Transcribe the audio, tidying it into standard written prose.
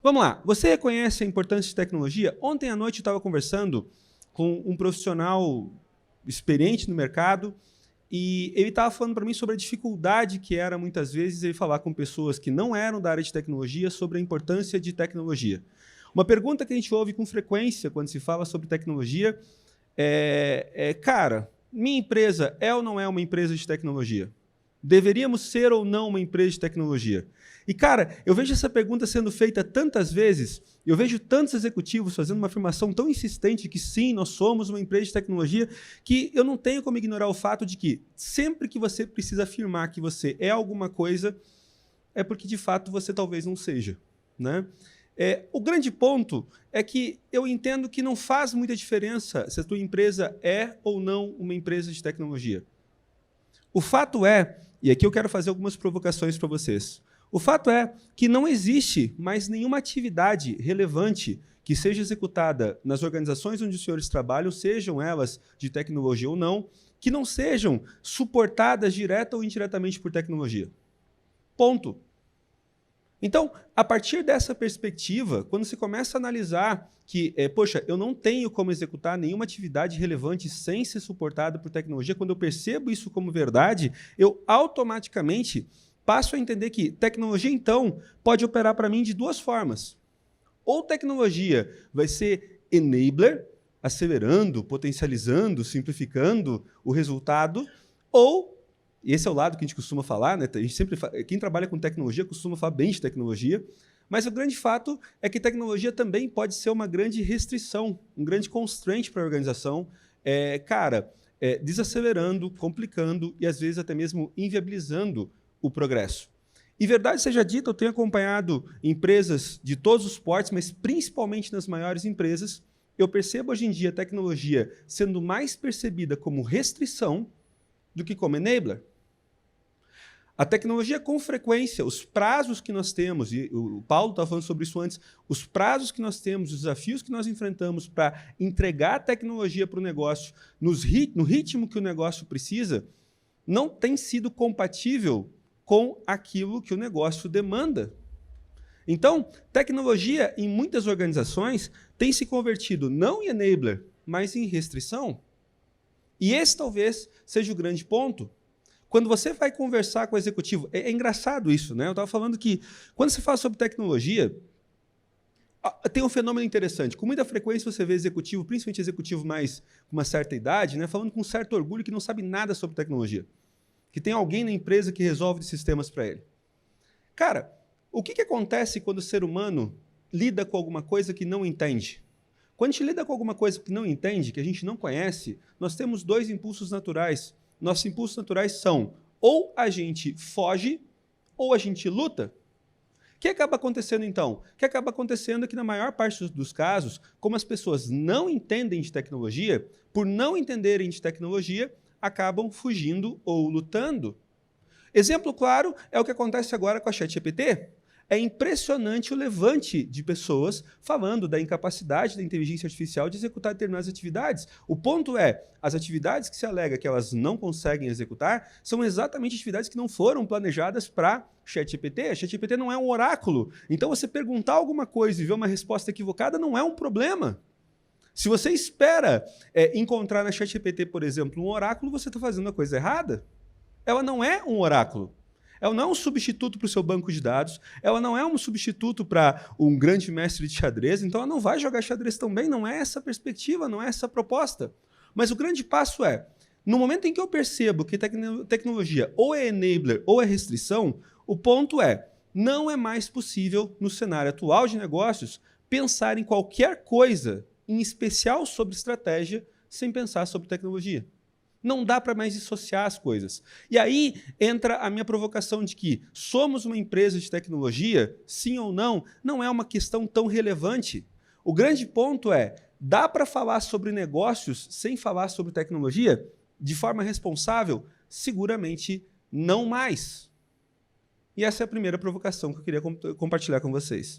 Vamos lá, você reconhece a importância de tecnologia? Ontem à noite eu estava conversando com um profissional experiente no mercado e ele estava falando para mim sobre a dificuldade que era, muitas vezes, ele falar com pessoas que não eram da área de tecnologia sobre a importância de tecnologia. Uma pergunta que a gente ouve com frequência quando se fala sobre tecnologia cara, minha empresa é ou não é uma empresa de tecnologia? Deveríamos ser ou não uma empresa de tecnologia? E, cara, eu vejo essa pergunta sendo feita tantas vezes, eu vejo tantos executivos fazendo uma afirmação tão insistente que sim, nós somos uma empresa de tecnologia, que eu não tenho como ignorar o fato de que sempre que você precisa afirmar que você é alguma coisa, é porque de fato você talvez não seja, né? O grande ponto é que eu entendo que não faz muita diferença se a tua empresa é ou não uma empresa de tecnologia. O fato é, e aqui eu quero fazer algumas provocações para vocês, o fato é que não existe mais nenhuma atividade relevante que seja executada nas organizações onde os senhores trabalham, sejam elas de tecnologia ou não, que não sejam suportadas direta ou indiretamente por tecnologia. Ponto. Então, a partir dessa perspectiva, quando você começa a analisar que, poxa, eu não tenho como executar nenhuma atividade relevante sem ser suportada por tecnologia, quando eu percebo isso como verdade, eu automaticamente passo a entender que tecnologia, então, pode operar para mim de duas formas. Ou tecnologia vai ser enabler, acelerando, potencializando, simplificando o resultado, ou esse é o lado que a gente costuma falar, né? A gente sempre quem trabalha com tecnologia costuma falar bem de tecnologia, mas o grande fato é que tecnologia também pode ser uma grande restrição, um grande constraint para a organização, desacelerando, complicando e às vezes até mesmo inviabilizando o progresso. E verdade seja dita, eu tenho acompanhado empresas de todos os portes, mas principalmente nas maiores empresas, eu percebo hoje em dia a tecnologia sendo mais percebida como restrição do que como enabler. A tecnologia, com frequência, os prazos que nós temos, e o Paulo estava falando sobre isso antes, os prazos que nós temos, os desafios que nós enfrentamos para entregar a tecnologia para o negócio no ritmo que o negócio precisa, não tem sido compatível com aquilo que o negócio demanda. Então, tecnologia, em muitas organizações, tem se convertido não em enabler, mas em restrição. E esse talvez seja o grande ponto. Quando você vai conversar com o executivo, é engraçado isso, né? Eu estava falando que quando você fala sobre tecnologia, tem um fenômeno interessante. Com muita frequência você vê executivo, principalmente executivo mais com uma certa idade, né, falando com um certo orgulho que não sabe nada sobre tecnologia. Que tem alguém na empresa que resolve sistemas para ele. Cara, o que acontece quando o ser humano lida com alguma coisa que não entende? Quando a gente lida com alguma coisa que não entende, que a gente não conhece, nós temos dois impulsos naturais. Nossos impulsos naturais são ou a gente foge ou a gente luta. O que acaba acontecendo, então? O que acaba acontecendo é que, na maior parte dos casos, como as pessoas não entendem de tecnologia, por não entenderem de tecnologia, acabam fugindo ou lutando. Exemplo claro é o que acontece agora com a ChatGPT. É impressionante o levante de pessoas falando da incapacidade da inteligência artificial de executar determinadas atividades. O ponto é, as atividades que se alega que elas não conseguem executar são exatamente atividades que não foram planejadas para ChatGPT. A ChatGPT não é um oráculo. Então, você perguntar alguma coisa e ver uma resposta equivocada não é um problema. Se você espera encontrar na ChatGPT, por exemplo, um oráculo, você está fazendo a coisa errada. Ela não é um oráculo. Ela não é um substituto para o seu banco de dados, ela não é um substituto para um grande mestre de xadrez, então ela não vai jogar xadrez tão bem, não é essa a perspectiva, não é essa a proposta. Mas o grande passo é, no momento em que eu percebo que tecnologia ou é enabler ou é restrição, o ponto é, não é mais possível, no cenário atual de negócios, pensar em qualquer coisa, em especial sobre estratégia, sem pensar sobre tecnologia. Não dá para mais dissociar as coisas. E aí entra a minha provocação de que somos uma empresa de tecnologia, sim ou não é uma questão tão relevante. O grande ponto é, dá para falar sobre negócios sem falar sobre tecnologia? De forma responsável? Seguramente não mais. E essa é a primeira provocação que eu queria compartilhar com vocês.